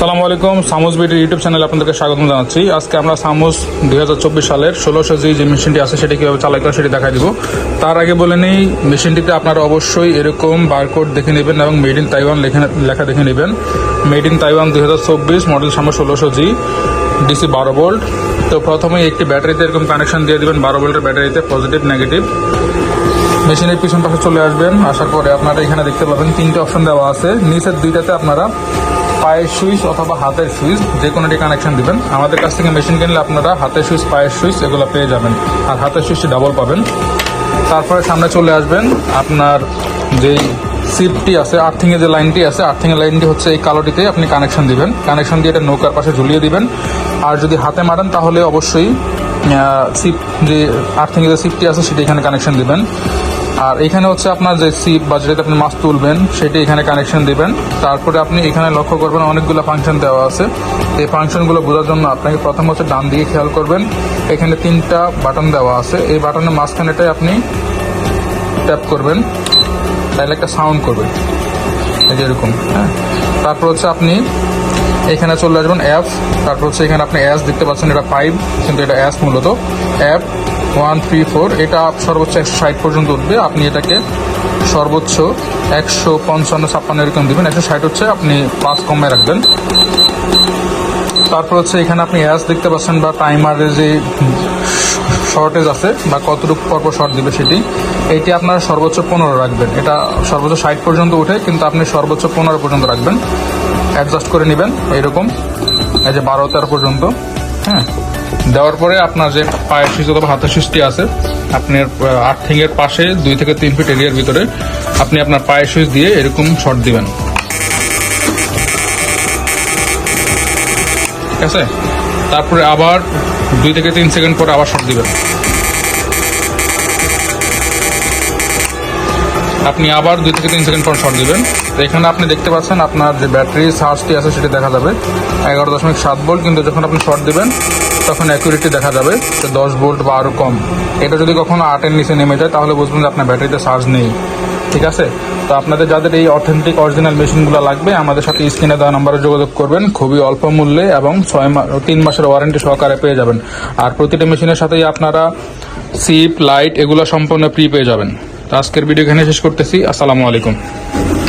আসসালামু আলাইকুম, সামুস BD YouTube চ্যানেলে আপনাদেরকে স্বাগত জানাচ্ছি। আজকে আমরা সামুস 2024 সালের 1600G যে মেশিনটি আছে সেটি কীভাবে চালাই করে সেটি দেখাই দিব। তার আগে বলে নেই, মেশিনটিতে আপনারা অবশ্যই এরকম বারকোড দেখে নেবেন এবং মেড ইন তাইওয়ান লেখা দেখে নেবেন। মেড ইন তাইওয়ান 2024, মডেল সামুস 1600G, ডিসি 12 ভোল্ট। তো প্রথমে একটি ব্যাটারিতে এরকম কানেকশন দিয়ে দিবেন, 12 ভোল্টের ব্যাটারিতে, পজিটিভ নেগেটিভ। মেশিনের পিছন পাশে চলে আসবেন। আসার পরে আপনারা এখানে দেখতে পাবেন 3টে অপশন দেওয়া আছে। নিচের 2টাতে আপনারা পায়ের সুইচ অথবা হাতের সুইচ যে কোনোটি কানেকশন দিবেন। আমাদের কাছ থেকে মেশিন কিনলে আপনারা হাতের সুইচ, পায়ের সুইচ এগুলো পেয়ে যাবেন, আর হাতের সুইচটি ডাবল পাবেন। তারপরে সামনে চলে আসবেন, আপনার যেই সিপটি আছে, আর্থিংয়ের যে লাইনটি আছে, আর্থিংয়ের লাইনটি হচ্ছে এই কালোটিতে আপনি কানেকশন দিবেন। কানেকশন দিয়ে এটা নৌকার পাশে ঝুলিয়ে দিবেন। আর যদি হাতে মারেন তাহলে অবশ্যই সিপ, যে আর্থিংয়ের যে সিপটি আছে সেটি এখানে কানেকশন দিবেন। আর এখানে হচ্ছে আপনার যে সিপ বা যেটাতে আপনি মাছ তুলবেন সেটি এখানে কানেকশন দিবেন। তারপরে আপনি এখানে লক্ষ্য করবেন অনেকগুলো ফাংশন দেওয়া আছে। এই ফাংশনগুলো বোঝার জন্য আপনাকে প্রথম হচ্ছে ডান দিকে খেয়াল করবেন, এখানে 3টা বাটন দেওয়া আছে। এই বাটনের মাঝখানেটাই আপনি ট্যাপ করবেন, তাহলে একটা সাউন্ড করবে এই যে এরকম। হ্যাঁ, তারপর হচ্ছে আপনি এখানে চলে আসবেন অ্যাপ। তারপর হচ্ছে এখানে আপনি অ্যাস দেখতে পাচ্ছেন, এটা 5 কিন্তু এটা অ্যাস মূলত। অ্যাপ 1, 3, 4, এটা সর্বোচ্চ 160 পর্যন্ত উঠবে। আপনি এটাকে সর্বোচ্চ 155, 56 এরকম দিবেন। 160 হচ্ছে আপনি প্লাস কমে রাখবেন। তারপর হচ্ছে এখানে আপনি অ্যাস দেখতে পাচ্ছেন, বা টাইমারের যে শর্টেজ আছে বা কতটুকু পরপর শর্ট দিবে সেটি, এইটি আপনারা সর্বোচ্চ 15 রাখবেন। এটা সর্বোচ্চ 60 পর্যন্ত উঠে, কিন্তু আপনি সর্বোচ্চ 15 পর্যন্ত রাখবেন। অ্যাডজাস্ট করে নেবেন এইরকম, এই যে 12-13 পর্যন্ত। হ্যাঁ, দেওয়ার পরে আপনার যে পায়ের সুইচ অথবা হাতের সুইচটি আছে, আপনার আর্থিংয়ের পাশে 2 থেকে 3 ফিট এরিয়ার ভিতরে আপনি আপনার পায়ের সুইচ দিয়ে এরকম শর্ট দিবেন। ঠিক আছে, তারপরে আবার 2 থেকে 3 সেকেন্ড পরে আবার শর্ট দিবেন। আপনি আবার 2 থেকে 3 সেকেন্ড পর শর্ট দিবেন। তো এখানে আপনি দেখতে পাচ্ছেন আপনার যে ব্যাটারি চার্জটি আছে সেটি দেখা যাবে 11.7 ভোল্ট, কিন্তু যখন আপনি শর্ট দিবেন তখন অ্যাকুরেটলি দেখা যাবে 10 ভোল্ট বা আরও কম। এটা যদি কখনো 8-এর নিচে নেমে যায় তাহলে বুঝবেন যে আপনার ব্যাটারিতে চার্জ নেই। ঠিক আছে, তো আপনাদের যাদের এই অথেন্টিক অরিজিনাল মেশিনগুলো লাগবে আমাদের সাথে স্ক্রিনে দেওয়া নাম্বারে যোগাযোগ করবেন। খুবই অল্প মূল্যে এবং 3 মাসের ওয়ারেন্টি সহকারে পেয়ে যাবেন। আর প্রতিটা মেশিনের সাথেই আপনারা সিপ, লাইট এগুলো সম্পূর্ণ ফ্রি পেয়ে যাবেন। তো আজকের ভিডিও এখানে শেষ করতেছি। আসসালামু আলাইকুম।